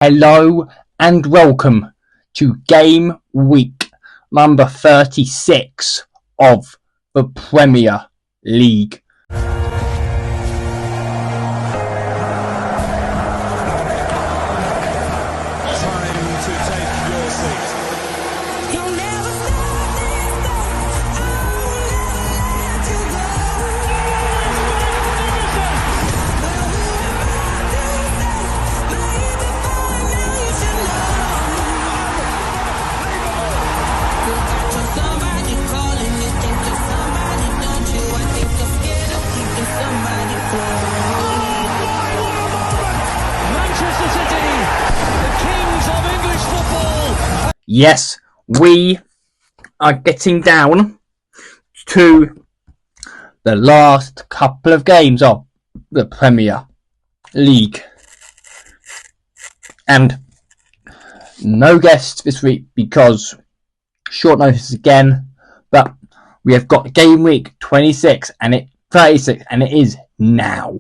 Hello and welcome to game week number 36 of the Premier League. Yes, we are getting down to the last couple of games of the Premier League. And no guests this week because short notice again, but we have got game week 36 and 36 and it is now.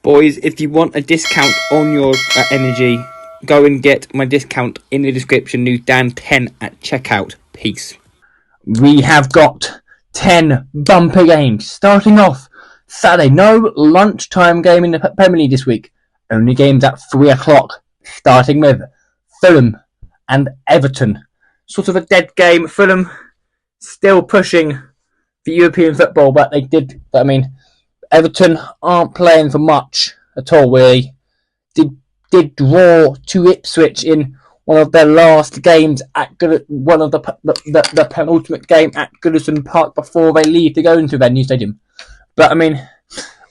Boys, if you want a discount on your energy, go and get my discount in the description. New Dan 10 at checkout. Peace. We have got 10 bumper games. Starting off Saturday, no lunchtime game in the Premier League this week. Only games at 3 o'clock. Starting with Fulham and Everton. Sort of a dead game. Fulham still pushing for European football, but Everton aren't playing for much at all, really. Did draw to Ipswich in one of their last games at one of the penultimate game at Goodison Park before they leave to go into their new stadium. But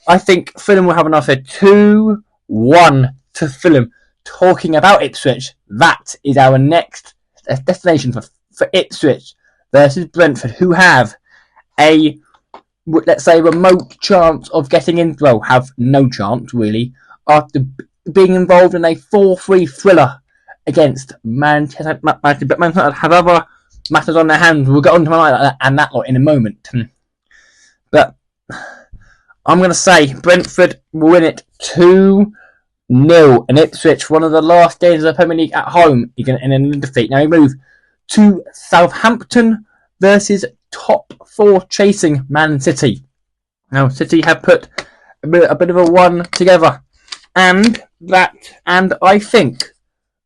I think Fulham will have enough here. 2-1 to Fulham. Talking about Ipswich, that is our next destination for Ipswich versus Brentford, who have a, let's say, remote chance of getting in. Well, have no chance really after being involved in a 4-3 thriller against Manchester. But Manchester have other matters on their hands. We'll get on to that and that lot in a moment. But I'm going to say Brentford will win it 2-0. And Ipswich, one of the last games of the Premier League at home, in a defeat. Now we move to Southampton versus top 4 chasing Man City. Now City have put a bit of a one together, and I think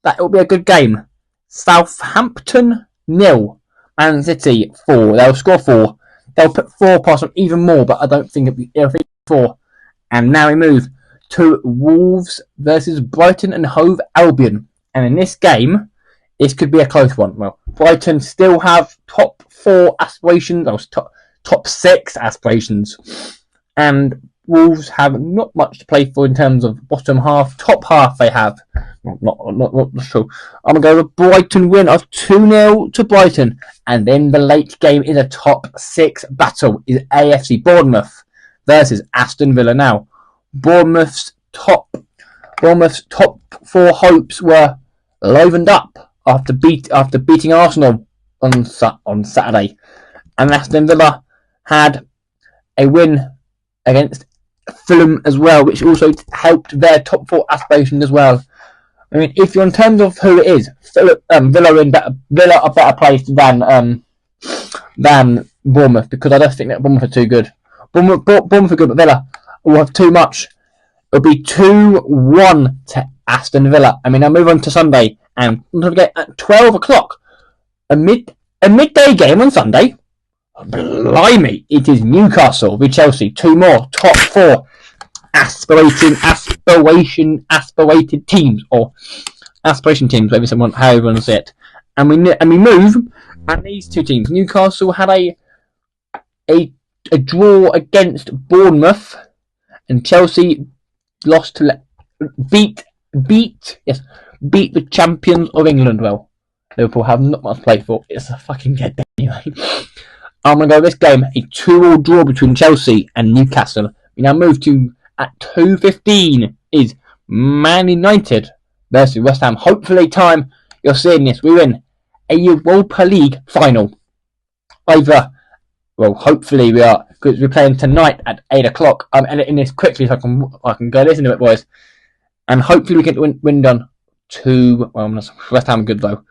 that it will be a good game. Southampton 0, Man City 4. They'll score 4. They'll put 4 past them, even more, but I don't think it'll be 4. And now we move to Wolves versus Brighton and Hove Albion. And in this game, this could be a close one. Well, Brighton still have top 4 aspirations, or top 6 aspirations, and Wolves have not much to play for in terms of bottom half. Top half they have. Not sure. I'm going to go with Brighton win of 2-0 to Brighton. And then the late game is a top 6 battle. Is AFC Bournemouth versus Aston Villa. Now, Bournemouth's top 4 hopes were livened up after beating Arsenal on Saturday, and Aston Villa had a win against Fulham as well, which also helped their top 4 aspirations as well. If you're in terms of who it is, Villa are better placed than Bournemouth, because I don't think that Bournemouth are too good. Bournemouth are good, but Villa will have too much. It'll be 2-1 to Aston Villa. I move on to Sunday, and don't forget at 12 o'clock, a midday game on Sunday. Blimey, it is Newcastle with Chelsea. 2 more top 4 aspirated teams, or aspiration teams, however you want to say it. And we move, and these 2 teams. Newcastle had a draw against Bournemouth, and Chelsea lost to beat the champions of England. Well, Liverpool have not much to play for. It's a fucking dead day anyway. I'm going to go this game, a 2-2 draw between Chelsea and Newcastle. We now move to, at 2:15, is Man United versus West Ham. Hopefully, time you're seeing this, we win a Europa League final. Either well, hopefully we are, because we're playing tonight at 8 o'clock. I'm editing this quickly so I can go listen to it, boys. And hopefully we get the win done. West Ham good though.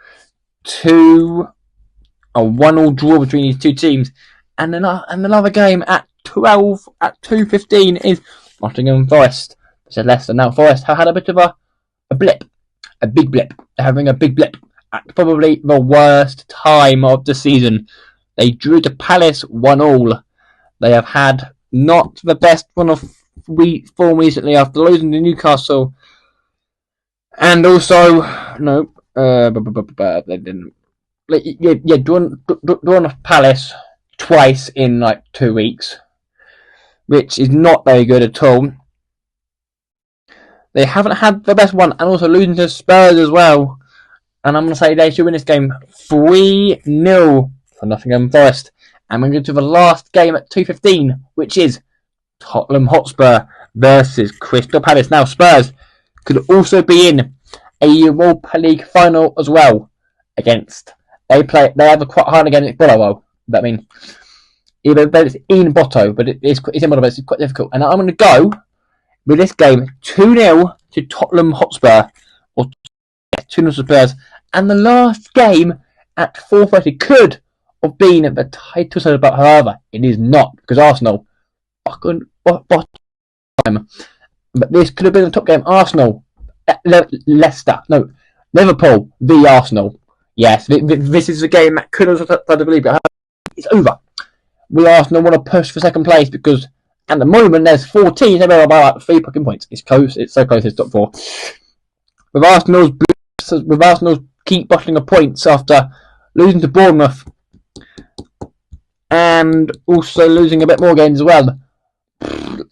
1-1 draw between these two teams. And another game at 2:15 is Nottingham Forest. Said Leicester. Now Forest have had a bit of a blip. A big blip. They're having a big blip at probably the worst time of the season. They drew to Palace 1-1. They have had not the best run of form recently after losing to Newcastle. And also, they didn't. Drawn off Palace twice in like 2 weeks, which is not very good at all. They haven't had the best one, and also losing to Spurs as well. And I'm going to say they should win this game 3-0 for Nottingham Forest. And we're going to the last game at 2:15, which is Tottenham Hotspur versus Crystal Palace. Now, Spurs could also be in a Europa League final as well. They have a quite hard against Bodo. That means it's in Boto, but it's in Bodo, but it's quite difficult. And I'm going to go with this game 2-0 to Tottenham Hotspur, or 2-0 to Spurs. And the last game at 4:30 could have been the title set, but however, it is not, because Arsenal are good bottom. But this could have been the top game. Arsenal, Liverpool v Arsenal. Yes, this is a game that could have started to believe, but it's over. We Arsenal want to push for second place because at the moment there's 4 teams by like 3 fucking points. It's close. It's so close. It's top 4. With Arsenal's keep bottling of points after losing to Bournemouth and also losing a bit more games as well.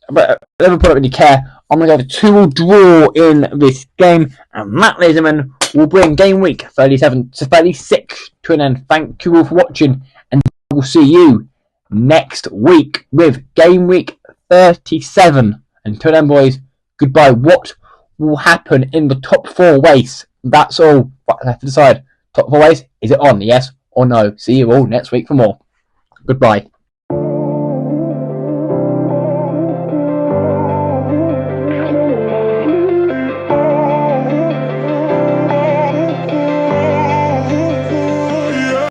But Liverpool don't really care. I'm going to go for 2-2 draw in this game, and that, ladies and gentlemen, will bring game week 37 to 36 to an end. Thank you all for watching, and we'll see you next week with game week 37. Until then, boys, goodbye. What will happen in the top 4 race? That's all I have to decide. Top 4 race, is it on? Yes or no? See you all next week for more. Goodbye.